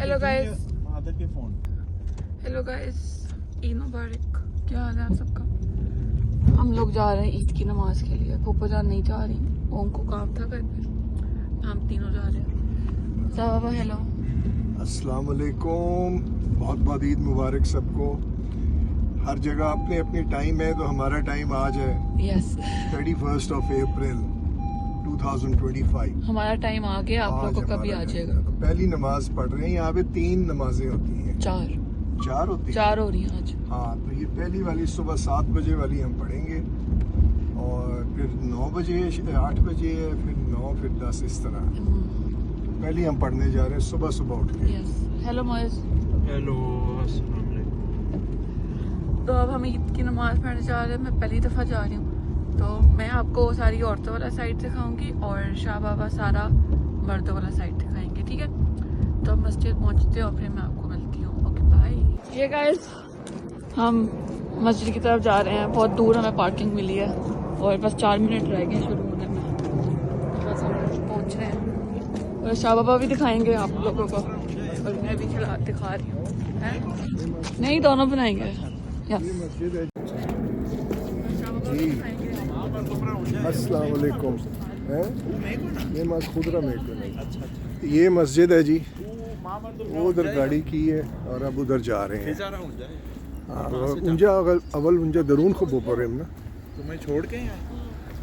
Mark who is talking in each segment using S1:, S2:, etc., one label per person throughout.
S1: Hello guys, hello guys, Eid मुबारक। क्या हाल है आप सबका? हम लोग जा रहे हैं ईद की नमाज के लिए। पोपो जान नहीं जा रही, उनको काम था घर पे। हम तीनों जा रहे हैं। साहबा हेलो,
S2: अस्सलाम वालेकुम। बहुत बहुत ईद मुबारक सबको। हर जगह अपने अपनी टाइम है, तो हमारा टाइम आज है
S1: यस
S2: 31 अप्रैल 2025।
S1: हमारा टाइम आ गया, आप लोगों का भी आ जाएगा।
S2: तो पहली नमाज पढ़ रहे हैं। यहाँ पे 3 नमाजें होती हैं। चार होती हैं।
S1: 4 हो रही हैं आज।
S2: हाँ, तो ये पहली वाली सुबह 7 बजे वाली हम पढ़ेंगे, और फिर 9 बजे, 8 बजे, फिर 9, फिर 10, इस तरह। पहली हम पढ़ने जा रहे हैं सुबह सुबह उठ के।
S1: Yes hello Moiz.
S3: हेलो, अस्सलाम वालेकुम।
S1: तो अब हम ईद की नमाज पढ़ने जा रहे हैं। मैं पहली दफ़ा जा रही हूँ, तो मैं आपको सारी औरतों वाला साइड दिखाऊंगी और शाह बाबा सारा मर्दों वाला साइड दिखाएंगे, ठीक है? तो अब मस्जिद पहुँचते हैं और फिर मैं आपको मिलती हूँ। Okay bye. ये गाइस, हम मस्जिद की तरफ जा रहे हैं। बहुत दूर हमें पार्किंग मिली है और बस 4 मिनट रह गए शुरू होने में। बस हम पहुँच रहे हैं और शाह बाबा भी दिखाएंगे आप लोगों को, और मैं भी दिखा रही हूँ। नहीं, दोनों बनाएंगे। यस
S2: जी, अस्सलाम वालेकुम। हैं? ये मस्जिद खुदरा में ये मस्जिद है जी। वो उधर गाड़ी की है और अब उधर जा रहे हैं। हाँ, उनजा अवल उनजा दरून को बोपर ना।
S3: तुम्हें छोड़ के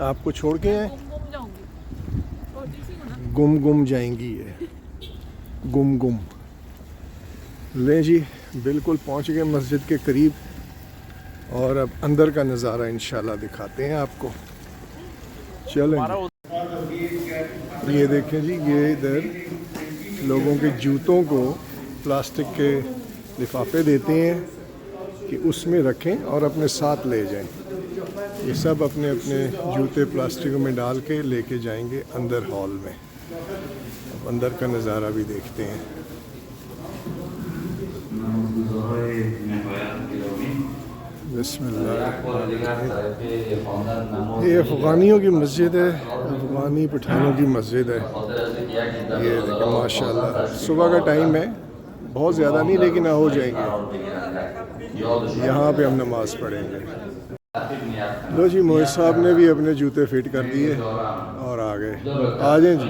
S2: आपको छोड़ के हैं। गुम जाएंगी ये, गुम। ले जी, बिल्कुल पहुंच गए मस्जिद के करीब, और अब अंदर का नज़ारा इंशाल्लाह दिखाते हैं आपको। चलें, ये देखें जी, ये इधर लोगों के जूतों को प्लास्टिक के लिफाफे देते हैं कि उसमें रखें और अपने साथ ले जाएं। ये सब अपने अपने जूते प्लास्टिक में डाल के लेके जाएंगे अंदर हॉल में। अब अंदर का नज़ारा भी देखते हैं। बिस्मिल्लाह। ये अफ़गानियों की मस्जिद है, अफ़गानी पठानों की मस्जिद है। ये देखिए माशाल्लाह, सुबह का टाइम है, बहुत ज़्यादा नहीं, लेकिन हो जाएंगे। यहाँ पे हम नमाज़ पढ़ेंगे। लो जी, मोहित साहब ने भी अपने जूते फिट कर दिए और आ गए। आ जाएं जी।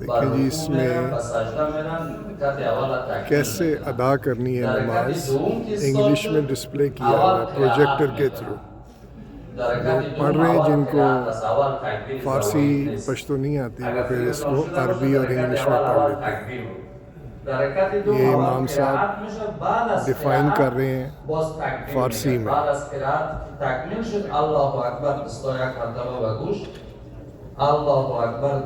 S2: देखिए जी, इसमें कैसे अदा करनी है नमाज, इंग्लिश में डिस्प्ले किया हुआ है प्रोजेक्टर के थ्रू। लोग पढ़ रहे हैं, जिनको फ़ारसी पश्तो नहीं आती, वो फिर इसको अरबी और इंग्लिश में पढ़ लेते हैं। ये इमाम साहब डिफाइन कर रहे हैं फ़ारसी में।
S4: अल्लाहु अकबर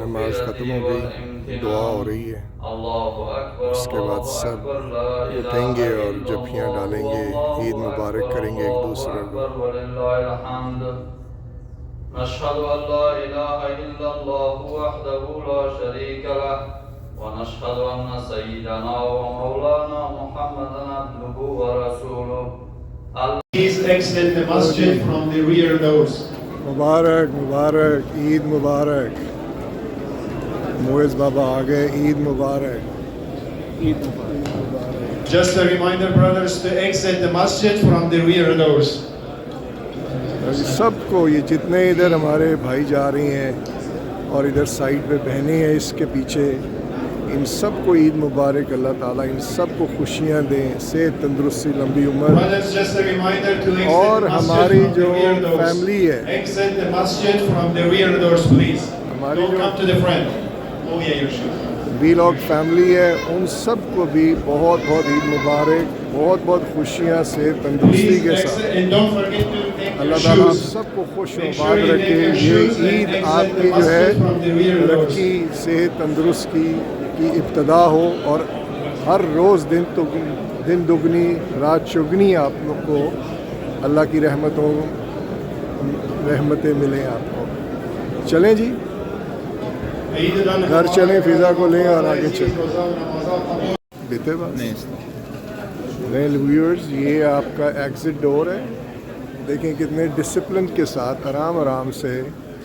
S2: नमाज ख़त्म हो गई, दुआ हो रही है। उसके बाद सब उठेंगे और जफ्फियाँ डालेंगे, ईद मुबारक करेंगे एक दूसरे को।
S4: नशहदु अल्ला इलाहा इल्लल्लाहु वहदहु ला शरीका लह व नशहदु अन्ना सय्यिदना व मौलाना मुहम्मदन अब्दुहु व रसूलुहु।
S5: Please exit the masjid from the rear doors.
S2: मुबारक मुबारक, ईद मुबारक। मोइज़ बाबा आ गए, ईद मुबारक।
S5: Just a reminder, brothers, to exit the masjid from the rear doors.
S2: सबको, ये जितने इधर हमारे भाई जा रही हैं और इधर साइड पे बहनें हैं इसके पीछे, इन सबको ईद मुबारक। अल्लाह ताला इन सबको खुशियाँ दें, सेहत, तंदुरुस्ती, लंबी उम्र।
S5: Brothers, just a reminder to exit
S2: और
S5: the masjid
S2: हमारी
S5: from
S2: जो
S5: the rear doors.
S2: फैमिली है,
S5: Exit the masjid from the rear doors, please.
S2: हमारी
S5: Don't
S2: जो
S5: come to the front. Oh yeah, your shoes.
S2: Vlog family है, उन सबको भी बहुत बहुत ईद मुबारक, बहुत बहुत खुशियाँ से तंदुरुस्ती
S5: Please
S2: के
S5: exit
S2: साथ
S5: and don't forget to take
S2: Allah
S5: your
S2: ताला आप
S5: shoes.
S2: सबको खुश
S5: Make
S2: आबाद
S5: sure you
S2: रखे।
S5: take your
S2: ये
S5: shoes and
S2: ईद
S5: exit
S2: आपकी
S5: the
S2: जो है
S5: masjid from the rear doors.
S2: तरक्की, सेहत, तंदुरुस्ती की इब्तदा हो और हर रोज़ दिन दुगनी रात चुगनी आप लोग को अल्लाह की रहमतें मिलें आपको। चलें जी, घर चलें, फ़िज़ा को लें और आगे चलें। देते बात नहीं व्यूअर्स, ये आपका एग्ज़िट डोर है। देखें कितने डिसिप्लिन के साथ आराम आराम से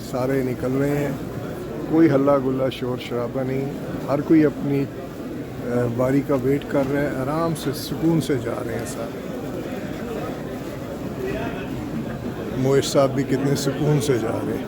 S2: सारे निकल रहे हैं, कोई हल्ला गुल्ला शोर शराबा नहीं, हर कोई अपनी बारी का वेट कर रहे हैं, आराम से सुकून से जा रहे हैं सारे। मोइश साहब भी कितने सुकून से जा रहे हैं।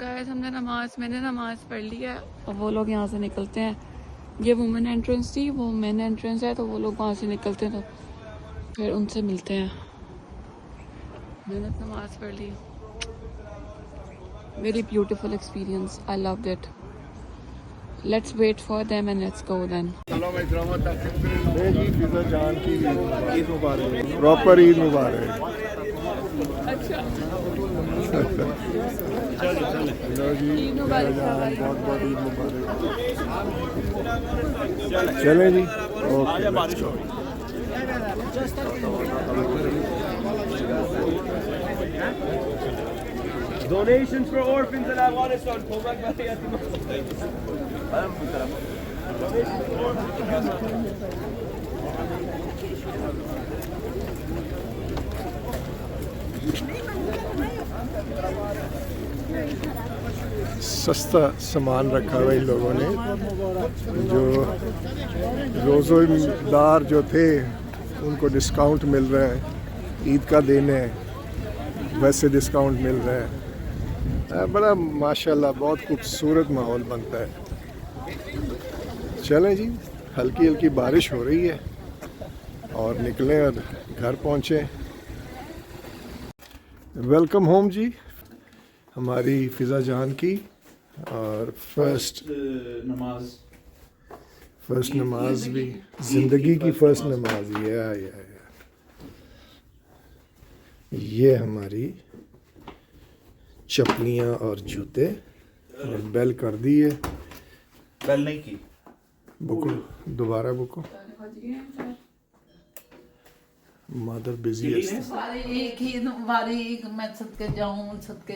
S1: गाइस मैंने नमाज पढ़ ली है और वो लोग यहाँ से निकलते हैं। ये वुमेन एंट्रेंस थी, वो मेन एंट्रेंस है, तो वो लोग वहाँ से निकलते हैं तो फिर उनसे मिलते हैं। मैंने नमाज पढ़ ली, very beautiful experience, I loved it. Let's wait for them and let's go then.
S2: Fiza जान की ईद मुबारक, प्रॉपर ईद मुबारक।
S1: अच्छा
S2: ईद मुबारक, बहुत बहुत ईद मुबारक। चलें जी, okay.
S6: Donations for orphans in Afghanistan.
S2: सस्ता सामान रखा हुआ इन लोगों ने, जो रोज़ेदार जो थे उनको डिस्काउंट मिल रहा है, ईद का दिन है वैसे डिस्काउंट मिल रहा है। बड़ा माशाल्लाह बहुत खूबसूरत माहौल बनता है। चलें जी, हल्की हल्की बारिश हो रही है और निकलें और घर पहुँचें। वेलकम होम जी हमारी फ़िज़ा जान की, और फर्स्ट नमाज भी ज़िंदगी की फ़र्स्ट नमाज। ये हमारी चप्पलियाँ और जूते, और बेल कर दी है।
S3: बेल नहीं की,
S2: बुको दोबारा बुको, मदर बिजी है।
S7: सारे एक ही बारी मैं सदके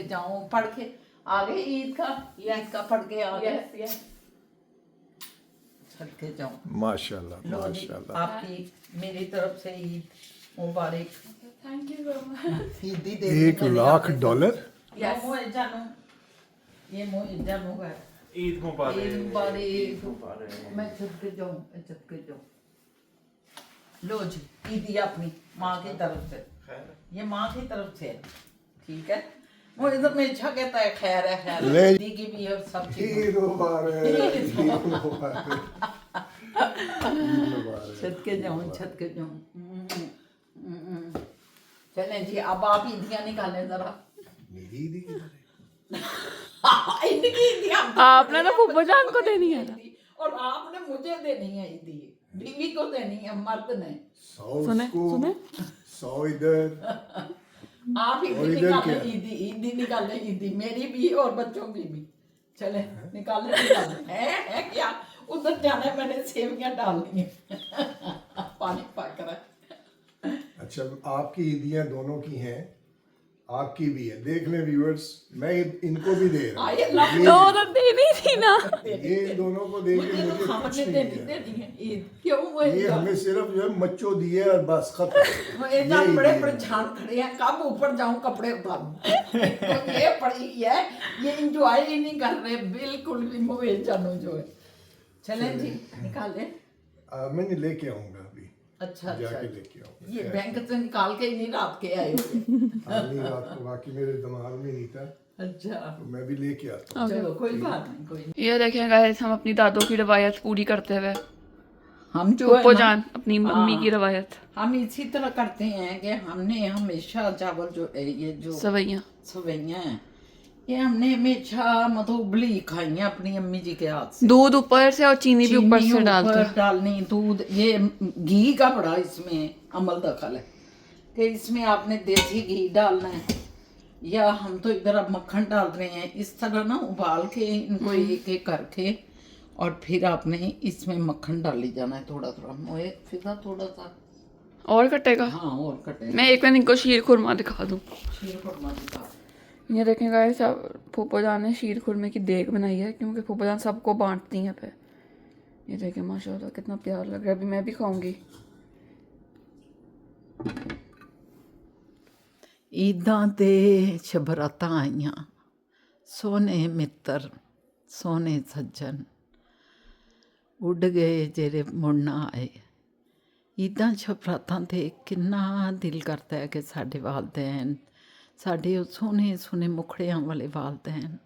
S7: जाऊं पढ़ के आ गए ईद का, ईद का पढ़ के आ गए, सदके जाऊं।
S2: माशाल्लाह माशाल्लाह।
S7: आपकी मेरी तरफ से ईद मुबारक।
S1: Thank you so much.
S7: ईदी दे
S2: $1,00,000।
S7: यस ये मोए जानू है।
S3: ईद मुबारक।
S7: ईद मुबारक। मैं सदके जाऊं। लो जी, ईदी अपनी माँ की तरफ से, ये माँ की तरफ से है, ठीक है। मुझे तो हमेशा कहता है खैर है, खैर है। ईदी की भी और सब की
S2: ईद मुबारक, ईद मुबारक।
S7: छत के जाऊं। चलें जी, अब आप ईदियाँ निकालें जरा। इनकी ईदियाँ
S1: आपने तो फुब्बो जान को देनी है ना,
S7: और आपने मुझे देनी है ईदी, बीवी को देनी है, मर्द ने।
S2: 100
S1: सुने
S2: उसको,
S1: सुने
S2: 100 इधर।
S7: आप
S2: और
S7: ईदी
S2: इधर
S7: निकालें,
S2: क्या?
S7: ईदी निकालें, ईदी मेरी भी और बच्चों की भी। चले निकालें है क्या, उधर जाना है, मैंने सेवियां डालनी है। पानी पक रहा है।
S2: अच्छा, आपकी ईदियाँ दोनों की हैं, आपकी भी है। देख लें व्यूअर्स, मैं इनको भी दे रहा
S7: आये
S2: हूँ।
S7: लग
S2: ये-
S1: तो उधर देनी थी ना।
S2: ये इन दोनों को देंगे,
S7: मुझे
S2: मुझे
S7: तो
S2: कुछ
S7: हमने
S2: नहीं
S7: देनी
S2: दिया।
S7: देनी है ईद, क्यों वो
S2: ये हमें सिर्फ जो है मच्चो दिए और बस खत्म।
S7: ये जान
S2: ये
S7: बड़े
S2: ईद है।
S7: परेशान खड़े हैं, कब ऊपर जाऊं कपड़े उतारूं। तो ये पड़ी है, ये इंजॉय ही नहीं कर रहे बिल्कुल भी, मोए जानू जो है। चलें जी निकालें।
S2: मैं लेके आऊंगा अभी।
S7: अच्छा अच्छा
S2: जाके लेके आऊंगा।
S7: ये बैंक से निकाल के ही नहीं रात के आए हो
S2: नहीं, रात को बाकी मेरे दिमाग में नहीं था,
S7: अच्छा
S2: तो मैं भी लेके आता हूँ।
S7: चलो कोई बात नहीं कोई नहीं।
S1: ये देखें गाइस, हम अपनी दादों की रवायत पूरी करते हुए,
S7: हम जो है
S1: फूफो
S7: ना,
S1: जान अपनी मम्मी की रवायत,
S7: हम इसी तरह करते हैं कि हमने हमेशा चावल जो ये जो
S1: सवैयाँ।
S7: सवैयाँ हैं ये हमने हमेशा मतलब उबली खाई हैं अपनी अम्मी जी के हाथ से।
S1: दूध ऊपर से और चीनी भी ऊपर
S7: चीनी
S1: से डालते
S7: ऊपर
S1: हैं।
S7: डालनी, दूध, ये घी का बड़ा इसमें अमल दखल है कि इसमें आपने देसी घी डालना है या हम तो इधर अब मक्खन डाल रहे हैं। इस तरह ना उबाल के इनको एक एक करके और फिर आपने इसमें मक्खन डाली जाना है थोड़ा थोड़ा, मोए फिर थोड़ा सा
S1: और कटेगा।
S7: हाँ और कटे।
S1: मैं एक बार इनको शीर खुरमा दिखा दूँ।
S7: शीर खुरमा दिखा।
S1: ये देखें गाइस, फूफो जान ने शीर खुरमे की देग बनाई है, क्योंकि फूफो जान सबको बांटती हैं पे। ये देखें माशाल्लाह कितना प्यार लग रहा है, अभी मैं भी खाऊंगी।
S7: ईदां ते शबरातां आईयां, सोने मित्र सोने सज्जन उड़ गए जेरे मुड़ ना आए। ईदां शबरातां ते किन्ना दिल करता है कि साडे वालदैन, साडे वो सोने सोने मुखड़ियां वाले वालदैन,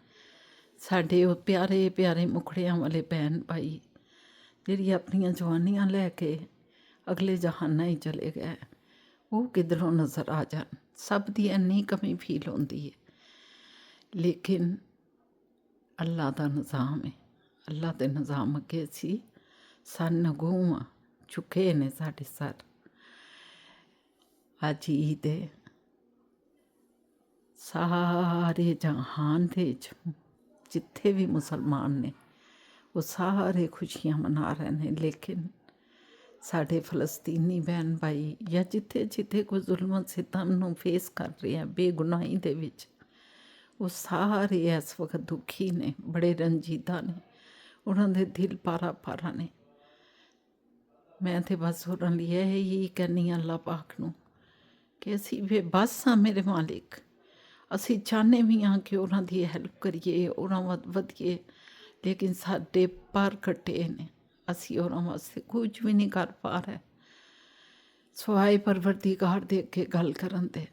S7: साडे वो प्यारे प्यारे मुखड़ियां वाले भैन भाई जेह्ड़ी अपनियां जवानियां लैके अगले जहाना ही चले गए, वो किधरों नज़र आ जान। सब दी इन्नी कमी फील होंदी है, लेकिन अल्लाह दा निज़ाम है। अल्लाह दे निज़ाम अगे असी सर नगूं चुके ने साढ़े सर। अज ईद है, सारे जहान दे जिथे भी मुसलमान ने वो सारे खुशियां मना रहे हैं, लेकिन साढ़े फलस्तीनी बहन भाई या जिथे जिथे कोई जुल्म सितम नूं फेस कर रहे हैं बेगुनाही दे विच, वो सारे इस वक्त दुखी ने, बड़े रंजीदा ने, उन्होंने दिल पारा पारा ने। मैं तो बस उन्होंने लिए यही कहनी अल्लाह पाक नूं कि असी बेबस हाँ मेरे मालिक, असी चाहते भी हाँ कि उन्हों की हैल्प करिए, उन्होंने वधिए, लेकिन साडे पर कटे ने, असी उन्होंने वास्ते कुछ भी नहीं कर पा रहे सवाए परवरदिगार दे अगे गल करन दे,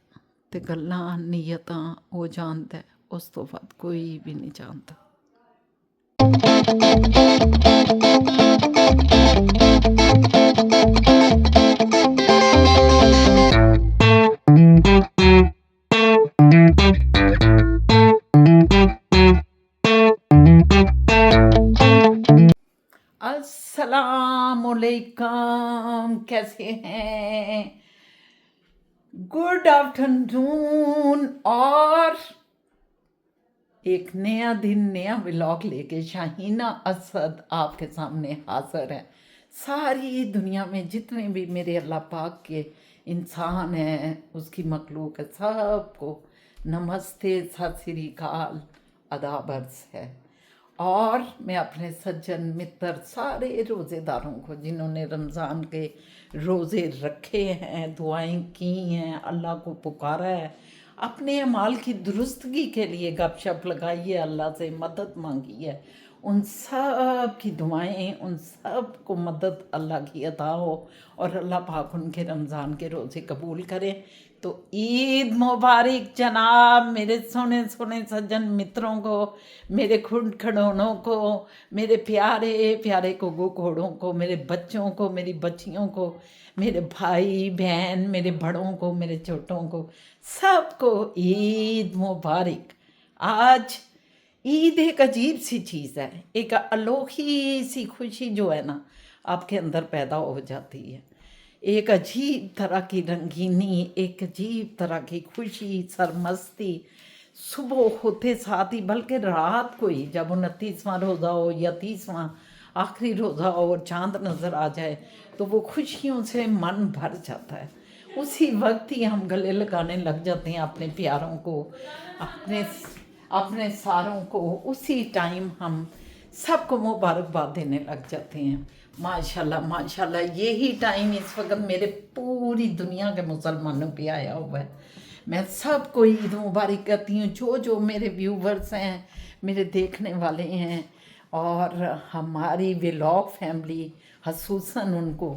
S7: ते गल्लां नीयतां वो जानदा है, उस तो बाद कोई भी नहीं जानता। अस्सलामुअलैकुम, कैसे हैं? Good afternoon. और एक नया दिन नया व्लॉग लेके शाहीना असद आपके सामने हाजिर है। सारी दुनिया में जितने भी मेरे अल्लाह पाक के इंसान हैं, उसकी मखलूक है, सबको नमस्ते सत श्री अकाल आदाब अर्ज़ है। और मैं अपने सज्जन मित्र सारे रोज़ेदारों को जिन्होंने रमज़ान के रोज़े रखे हैं, दुआएं की हैं, अल्लाह को पुकारा है, अपने अमाल की दुरुस्तगी के लिए गपशप लगाई है, अल्लाह से मदद मांगी है, उन सब की दुआएं, उन सब को मदद अल्लाह की अता हो और अल्लाह पाक उनके रमज़ान के रोज़े कबूल करे। तो ईद मुबारक जनाब, मेरे सोने सोने सज्जन मित्रों को, मेरे खुद खड़ोनों को, मेरे प्यारे प्यारे गुग्गू घोड़ों को, मेरे बच्चों को, मेरी बच्चियों को, मेरे भाई बहन, मेरे बड़ों को, मेरे छोटों को, सबको ईद मुबारक। आज ईद एक अजीब सी चीज़ है, एक अनोखी सी खुशी जो है ना आपके अंदर पैदा हो जाती है, एक अजीब तरह की रंगीनी, एक अजीब तरह की खुशी, सरमस्ती। सुबह होते साथ ही, बल्कि रात को ही, जब 29वां रोज़ा हो या 30वां आखिरी रोज़ा हो और चाँद नज़र आ जाए, तो वो खुशियों से मन भर जाता है। उसी वक्त ही हम गले लगाने लग जाते हैं अपने प्यारों को, अपने सारों को। उसी टाइम हम सबको मुबारकबाद देने लग जाते हैं। माशाल्लाह माशाल्लाह, यही टाइम इस वक्त मेरे पूरी दुनिया के मुसलमानों पे आया हुआ है। मैं सबको ईद मुबारक कहती हूँ, जो जो मेरे व्यूवर्स हैं, मेरे देखने वाले हैं, और हमारी व्लॉग फैमिली खसूसन उनको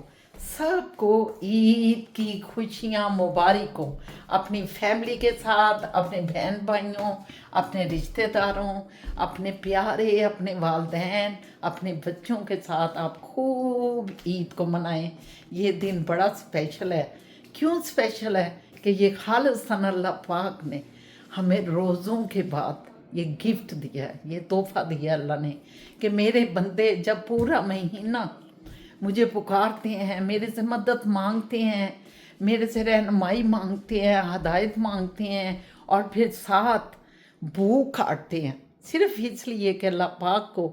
S7: सबको ईद की खुशियाँ मुबारक हो। अपनी फैमिली के साथ, अपने बहन भाइयों, अपने रिश्तेदारों, अपने प्यारे, अपने वालिदैन, अपने बच्चों के साथ आप खूब ईद को मनाएं। ये दिन बड़ा स्पेशल है। क्यों स्पेशल है? कि ये खालिस्तान अल्लाह पाक ने हमें रोज़ों के बाद ये गिफ्ट दिया है, ये तोहफ़ा दिया अल्लाह ने कि मेरे बंदे जब पूरा महीना मुझे पुकारते हैं, मेरे से मदद मांगते हैं, मेरे से रहनुमाई मांगते हैं, हदायत मांगते हैं और फिर साथ भूख काटते हैं, सिर्फ इसलिए कि अल्लाह पाक को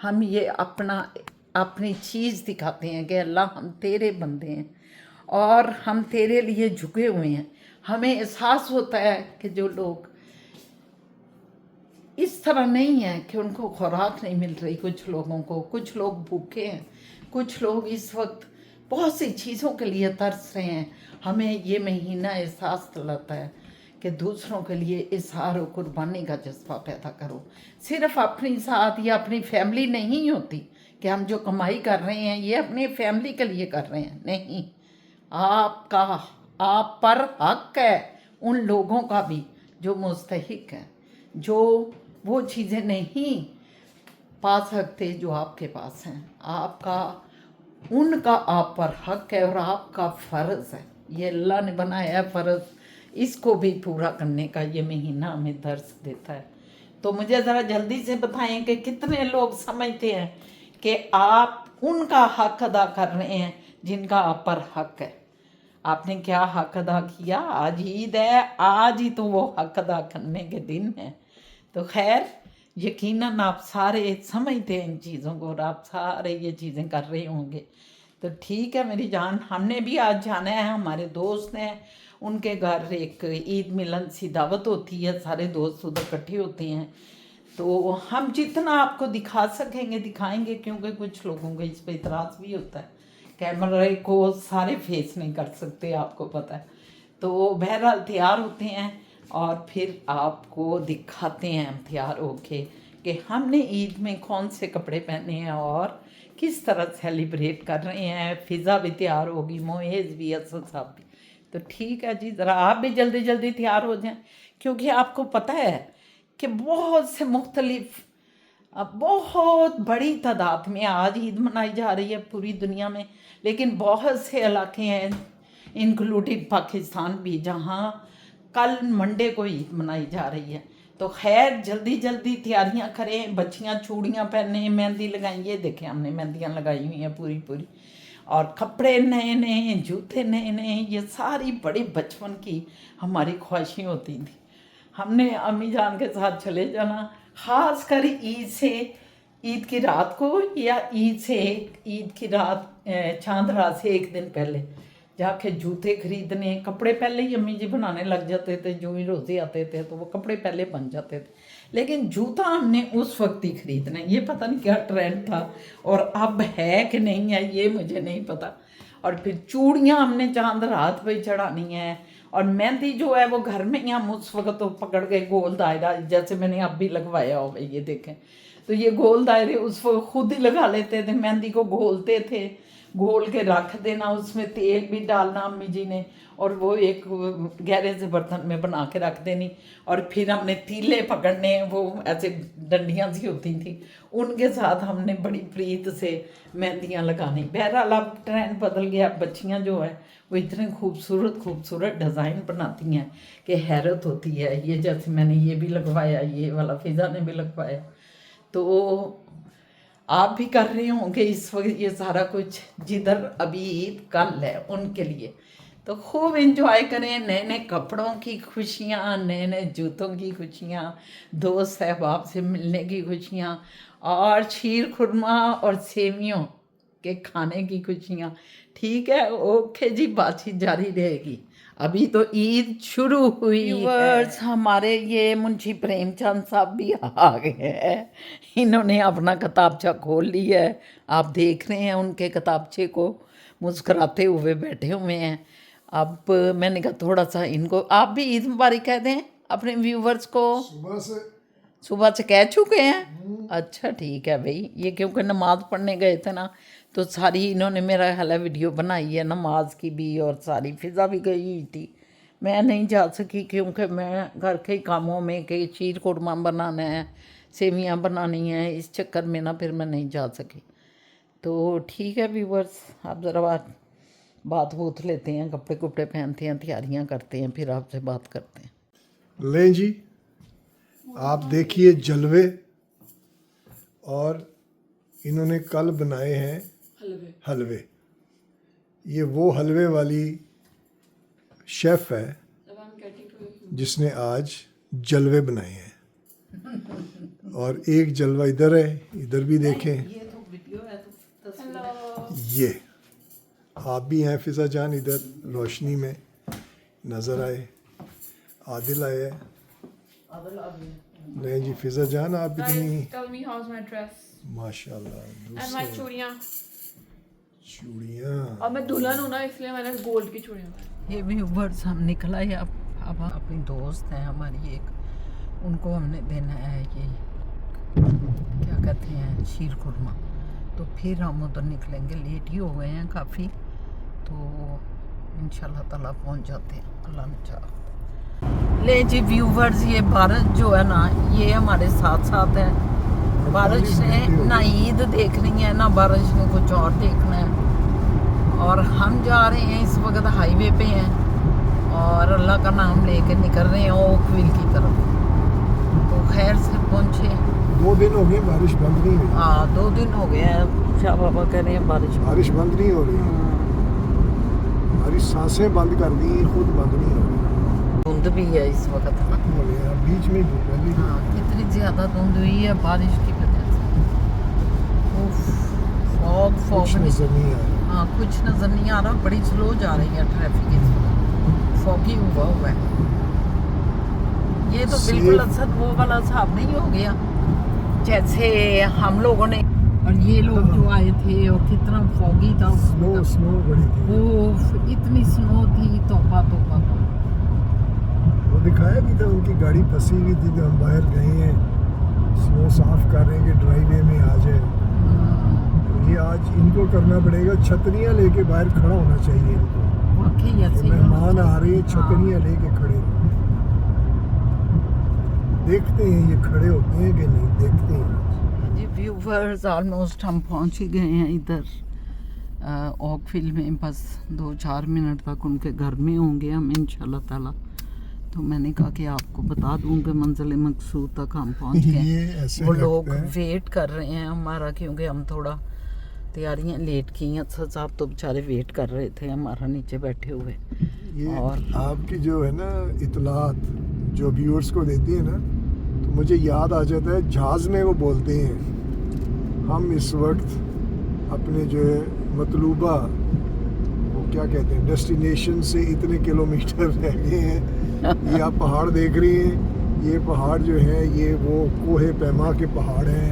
S7: हम ये अपनी चीज़ दिखाते हैं कि अल्लाह हम तेरे बंदे हैं और हम तेरे लिए झुके हुए हैं। हमें एहसास होता है कि जो लोग इस तरह नहीं है कि उनको खुराक नहीं मिल रही, कुछ लोगों को, कुछ लोग भूखे हैं, कुछ लोग इस वक्त बहुत सी चीज़ों के लिए तरस रहे हैं। हमें ये महीना एहसास दिलाता है कि दूसरों के लिए इज़हार और कुर्बानी का जज्बा पैदा करो। सिर्फ अपनी साथ या अपनी फैमिली नहीं होती कि हम जो कमाई कर रहे हैं ये अपनी फैमिली के लिए कर रहे हैं, नहीं, आप पर हक है उन लोगों का भी जो मुस्तहिक हैं, जो वो चीज़ें नहीं पा सकते जो आपके पास हैं। उनका आप पर हक है और आपका फ़र्ज़ है, ये अल्लाह ने बनाया है फ़र्ज़, इसको भी पूरा करने का ये महीना हमें दर्स देता है। तो मुझे ज़रा जल्दी से बताएं कि कितने लोग समझते हैं कि आप उनका हक अदा कर रहे हैं जिनका आप पर हक है। आपने क्या हक अदा किया? आज ईद है, आज ही तो वो हक अदा करने के दिन है। तो खैर, यकीनन आप सारे समझते हैं इन चीज़ों को और आप सारे ये चीज़ें कर रहे होंगे। तो ठीक है मेरी जान, हमने भी आज जाना है, हमारे दोस्त हैं, उनके घर एक ईद मिलन सी दावत होती है, सारे दोस्त उधर इकट्ठे होते हैं। तो हम जितना आपको दिखा सकेंगे दिखाएंगे, क्योंकि कुछ लोगों को इस पर इतराज़ भी होता है, कैमरे को सारे फेस नहीं कर सकते, आपको पता है। तो बहरहाल तैयार होते हैं और फिर आपको दिखाते हैं हम तैयार होके कि हमने ईद में कौन से कपड़े पहने हैं और किस तरह सेलिब्रेट कर रहे हैं। फ़िज़ा भी तैयार होगी, मोएज़ भी, असद साहब भी। तो ठीक है जी, ज़रा आप भी जल्दी जल्दी तैयार हो जाएं, क्योंकि आपको पता है कि बहुत से मुख्तलिफ, बहुत बड़ी तादाद में आज ईद मनाई जा रही है पूरी दुनिया में, लेकिन बहुत से इलाके हैं इंक्लूडिंग पाकिस्तान भी जहाँ कल मंडे को ईद मनाई जा रही है। तो खैर जल्दी जल्दी तैयारियां करें, बच्चियां चूड़ियां पहने, मेहंदी लगाएं, ये देखें हमने मेहंदियां लगाई हुई हैं पूरी पूरी, और कपड़े नए नए, जूते नए नए, ये सारी बड़ी बचपन की हमारी ख्वाहिशें होती थी। हमने अम्मी जान के साथ चले जाना, ख़ास कर ईद की रात को या ईद की रात चांद रात से एक दिन पहले जाके जूते खरीदने। कपड़े पहले ही अम्मी जी बनाने लग जाते थे, जो ही रोज़े आते थे तो वो कपड़े पहले बन जाते थे, लेकिन जूता हमने उस वक्त ही खरीदना है। ये पता नहीं क्या ट्रेंड था और अब है कि नहीं है ये मुझे नहीं पता। और फिर चूड़ियाँ हमने चांद रात पे चढ़ानी है, और मेहंदी जो है वो घर में ही हम उस वक्त तो पकड़ के गोल दायरा, जैसे मैंने अब भी लगवाया होगा, ये देखें, तो ये गोल दायरे उस वक्त खुद ही लगा लेते थे। मेहंदी को घोलते थे, घोल के रख देना, उसमें तेल भी डालना अम्मी जी ने, और वो एक गहरे से बर्तन में बना के रख देनी। और फिर हमने तीले पकड़ने, वो ऐसे डंडियाँ सी होती थी, उनके साथ हमने बड़ी प्रीत से मेहंदियाँ लगानी। बहरहाल अब ट्रेंड बदल गया, बच्चियाँ जो है वो इतने खूबसूरत खूबसूरत डिज़ाइन बनाती हैं कि हैरत होती है। ये जैसे मैंने ये भी लगवाया, ये वाला फ़िज़ा ने भी लगवाया, तो आप भी कर रहे होंगे इस वक्त ये सारा कुछ। जिधर अभी ईद कल है उनके लिए तो खूब एंजॉय करें, नए नए कपड़ों की खुशियाँ, नए नए जूतों की खुशियाँ, दोस्त अहबाब से मिलने की खुशियाँ, और खीर खुरमा और सेवियों के खाने की खुशियाँ। ठीक है, ओके जी, बातचीत जारी रहेगी, अभी तो ईद शुरू हुई है। हमारे ये मुंशी प्रेमचंद साहब भी आ गए हैं, इन्होंने अपना किताबचा खोल लिया है, आप देख रहे हैं उनके किताबचे को, मुस्कुराते हुए बैठे हुए हैं। अब मैंने कहा थोड़ा सा इनको आप भी ईद मुबारक कह दें अपने व्यूवर्स को।
S2: सुबह से
S7: सुबह से कह चुके हैं? अच्छा ठीक है भाई, ये क्योंकि नमाज पढ़ने गए थे ना, तो सारी इन्होंने मेरा ख्याल है वीडियो बनाई है नमाज की भी, और सारी फिज़ा भी गई हुई थी। मैं नहीं जा सकी क्योंकि मैं घर के ही कामों में कि शीर कुरमा बनाना है, सेवियां बनानी है, इस चक्कर में ना फिर मैं नहीं जा सकी। तो ठीक है व्यूअर्स, आप ज़रा बात बूथ लेते हैं, कपड़े कुपड़े पहनते हैं, तैयारियां करते हैं, फिर आपसे बात करते हैं।
S2: लें जी, आप देखिए जलवे, और इन्होंने कल बनाए हैं हलवे। ये वो हलवे वाली शेफ़ है जिसने आज जलवे बनाए हैं। और एक जलवा इधर है, इधर भी देखें। ये आप भी हैं फिज़ा जान, इधर रोशनी में नज़र आए। आदिल आए। नहीं जी फिज़ा जान, आप इतनी
S1: Tell me how's my dress
S2: माशाल्लाह।
S1: and my चूड़ियाँ।
S2: चूड़ियाँ
S1: और मैं दुल्हन हूँ ना, इसलिए मैंने गोल्ड की चूड़ियाँ पहनी।
S7: ये व्यूवर्स हम निकला है अब अपनी दोस्त है हमारी एक, उनको हमने देना है ये क्या कहते हैं शीर खुरमा। तो फिर हम उधर निकलेंगे, लेट ही हो गए हैं काफ़ी, तो इंशाल्लाह ताला पहुंच जाते हैं अल्लाह ने चाहा। ले जी व्यूवर्स, ये बारिश जो है ना ये हमारे साथ साथ है। बारिश ने ना ईद देखनी है ना बारिश ने कुछ और देखना है। और हम जा रहे हैं इस वक्त हाईवे पे हैं और अल्लाह का नाम लेके निकल रहे हैं ओकविल की तरफ। तो खैर से पहुँचे।
S2: 2 दिन हो गए बारिश बंद नहीं हुई।
S7: हाँ 2 दिन हो गए हैं, शाह बाबा कह रहे हैं बारिश
S2: बंद नहीं हो रही। हमारी सांसें बंद कर दी, खुद बंद नहीं हो रही।
S7: धुंध भी है इस वक्त ना,
S2: बीच में पहले
S7: हाँ कितनी ज़्यादा धुंध हुई है बारिश की वजह से। फॉग
S2: कुछ नजर नहीं आ रहा।
S7: हाँ कुछ नज़र नहीं आ रहा, बड़ी स्लो जा रही है ट्रैफिक इस वक्त, फॉगी हुआ है। ये तो बिल्कुल असद वो वाला हिसाब नहीं हो गया जैसे हम लोगों ने, और ये लोग जो आए थे और कितना फॉगी था।
S2: स्नो बड़ी थी।
S7: ओह इतनी स्नो थी, तौबा तौबा।
S2: वो दिखाया भी था, उनकी गाड़ी फंसी हुई थी जब हम बाहर गए हैं, स्नो साफ कर रहे हैं कि ड्राइवे में आ जाए। तो ये आज इनको करना पड़ेगा, छतरियाँ लेके बाहर खड़ा होना चाहिए इनको।
S7: वाकई ऐसे
S2: मेहमान आ रहे हैं, छतरियाँ लेके खड़े रहो। देखते हैं ये खड़े होते हैं कि नहीं, देखते हैं।
S7: जी व्यूवर्स, ऑलमोस्ट हम पहुंच ही गए हैं इधर ओकविल में। बस 2-4 मिनट तक उनके घर में होंगे हम इंशाल्लाह ताला। तो मैंने कहा कि आपको बता दूं कि मंजिल मकसूद तक हम पहुंच गए। वो लोग वेट कर रहे हैं हमारा, क्योंकि हम थोड़ा तैयारियां लेट की हैं। अफसर साहब तो बेचारे वेट कर रहे थे हमारा नीचे बैठे हुए।
S2: ये
S7: और
S2: आपकी जो है ना इतलात जो व्यूअर्स को देती है ना, तो मुझे याद आ जाता है जहाज़ में वो बोलते हैं हम इस वक्त अपने जो है मतलूबा वो क्या कहते हैं डेस्टिनेशन से इतने किलोमीटर रह गए हैं। ये आप पहाड़ देख रही हैं, ये पहाड़ जो है ये वो कोहे पैमा के पहाड़ हैं,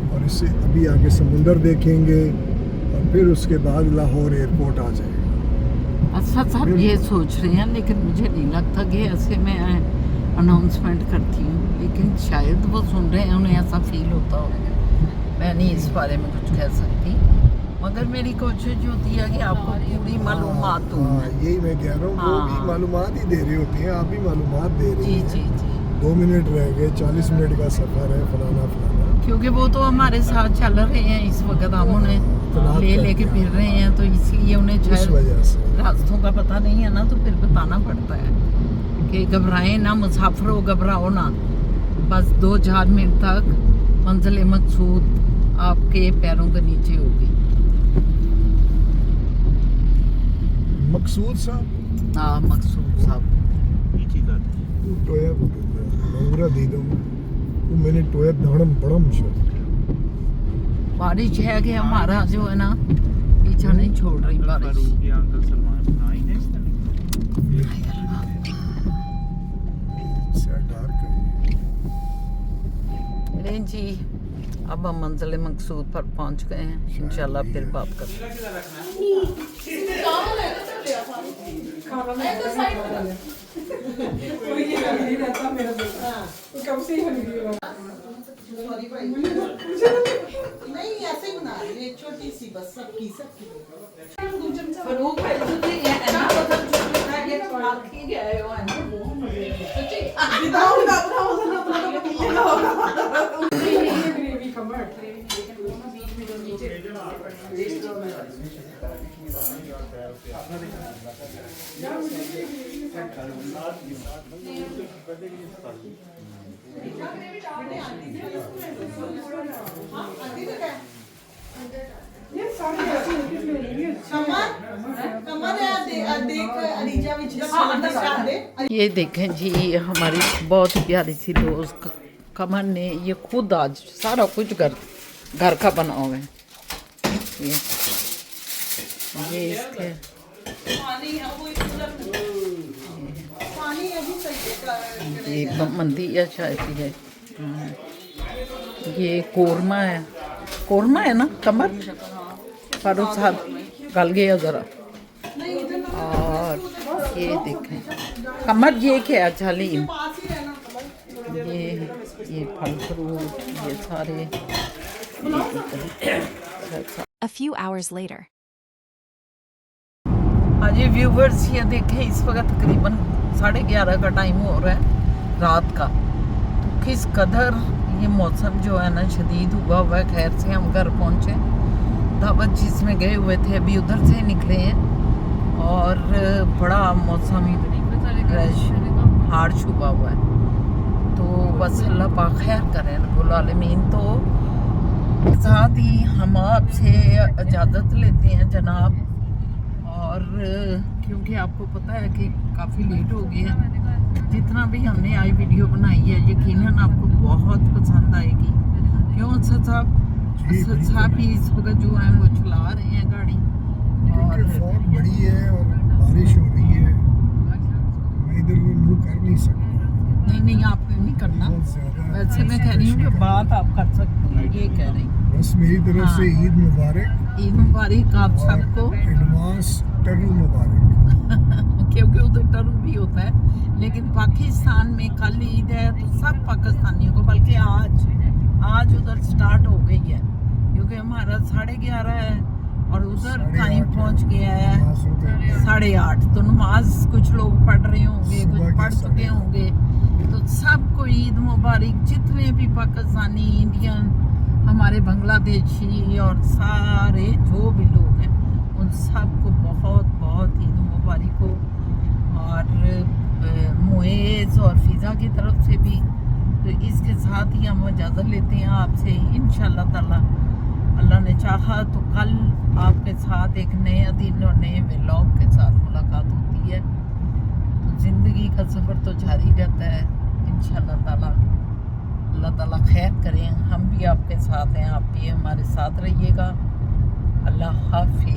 S2: और इससे अभी आगे समुंदर देखेंगे और फिर उसके बाद लाहौर एयरपोर्ट आ जाएगा।
S7: अच्छा साहब ये सोच रहे हैं, लेकिन मुझे नहीं लगता कि ऐसे मैं अनाउंसमेंट करती हूँ, लेकिन शायद वो सुन रहे हैं, उन्हें ऐसा फील होता हो। मैं नहीं इस बारे में कुछ कह सकती, मगर मेरी कोशिश होती है कि आपको पूरी मालूमात दूँ।
S2: यही मैं कह रहा हूँ, वो भी मालूमात ही दे रहे होते हैं, आप भी मालूमात दे रहे हैं।
S7: जी
S2: 2 मिनट रह गए, 40 मिनट का सफ़र है, फलाना फलाना।
S7: क्योंकि वो तो हमारे साथ चल रहे हैं इस वक्त, हम उन्हें लेके फिर रहे हैं, तो इसलिए उन्हें
S2: इस वजह से
S7: रास्तों का पता नहीं है ना, तो फिर बताना पड़ता है कि घबराएं ना मुसाफिरों, घबराओ ना। बस 2-4 मिनट तक मंजिल मकसूद आपके पैरों के नीचे होगी।
S2: मकसूद साहब,
S7: हाँ मकसूद साहब
S2: टोया मंगरा दे दूँ वो मैंने टोया दाड़म बड़म शो।
S7: बारिश है कि हमारा जो है ना पीछा नहीं छोड़ रही बारिश।
S3: अंकल सलमान आई है
S7: नहीं जी, अब हम मंजिल मकसूद पर पहुंच गए हैं, इंशाल्लाह फिर बात करते हैं।
S8: नहीं ऐसे ही बना रही है छोटी सी बस सबकी
S7: फरूक भाई तुझे ये है ना मतलब जो था ये आखी गए हो है ना सच्ची
S8: बताऊंगा अपना पतीले का होगा
S9: ग्रेवी कमर
S7: ये देखें जी हमारी बहुत प्यारी सी दोस्त कमर ने ये खुद आज सारा कुछ घर का बना हुआ है ये इसके ये मंदिया शायद है। ये कोरमा है ना कमर फारूक साहब गल गया ज़रा। और ये देखें कमर ये क्या अच्छा लीम ये फल फ्रूट ये सारे
S10: A few hours later.
S7: हाँ जी व्यूवर्स ये देखें इस वक्त तकरीबन 11:30 का टाइम हो रहा है रात का। तो किस कदर ये मौसम जो है ना शदीद हुआ है। खैर से हम घर पहुँचे दावत जिसमें गए हुए थे अभी उधर से निकले हैं और बड़ा मौसम हार्श हुआ हुआ है। तो बस अल्लाह पाक खैर करें रब्बुल आलमीन। तो साथ ही हम आपसे इजाज़त लेते हैं जनाब। और क्योंकि आपको पता है कि काफ़ी लेट हो गया है। जितना भी हमने आई वीडियो बनाई है यकीनन आपको बहुत पसंद आएगी। क्यों साहब भी इस वक्त जो है वो चला रहे हैं गाड़ी और
S2: फॉग बड़ी है और बारिश हो रही है। मैं इधर को मुँह कर नहीं सकता।
S7: नहीं आपने नहीं करना। वैसे मैं कह रही हूँ कि बात आप कर सकते हैं ये कह रही हूँ।
S2: बस मेरी तरफ से ईद मुबारक।
S7: ईद मुबारक आप सबको।
S2: एडवांस टर्न मुबारक।
S7: क्योंकि उधर टर्न भी होता है लेकिन पाकिस्तान में कल ईद है तो सब पाकिस्तानियों को बल्कि आज उधर स्टार्ट हो गई है क्योंकि हमारा 11:30 है और उधर टाइम पहुंच गया है 8:30। तो नमाज कुछ लोग पढ़ रहे होंगे कुछ पढ़ चुके होंगे। तो सबको ईद मुबारक। जितने भी पाकिस्तानी इंडियन हमारे बांग्लादेशी और सारे जो भी लोग हैं उन सबको बहुत बहुत ईद मुबारक हो। और मुएज़ और फ़िज़ा की तरफ से भी। तो इसके साथ ही हम इजाज़त लेते हैं आपसे इंशाअल्लाह ताला। अल्लाह ने चाहा तो कल आपके साथ एक नए दिन और नए व्लॉग के साथ मुलाकात होती है। तो ज़िंदगी का सफ़र तो जारी रहता है इंशाअल्लाह ताला। अल्लाह ताला खैर करें। हम भी आपके साथ हैं आप भी हमारे साथ रहिएगा। अल्लाह हाफ़िज़।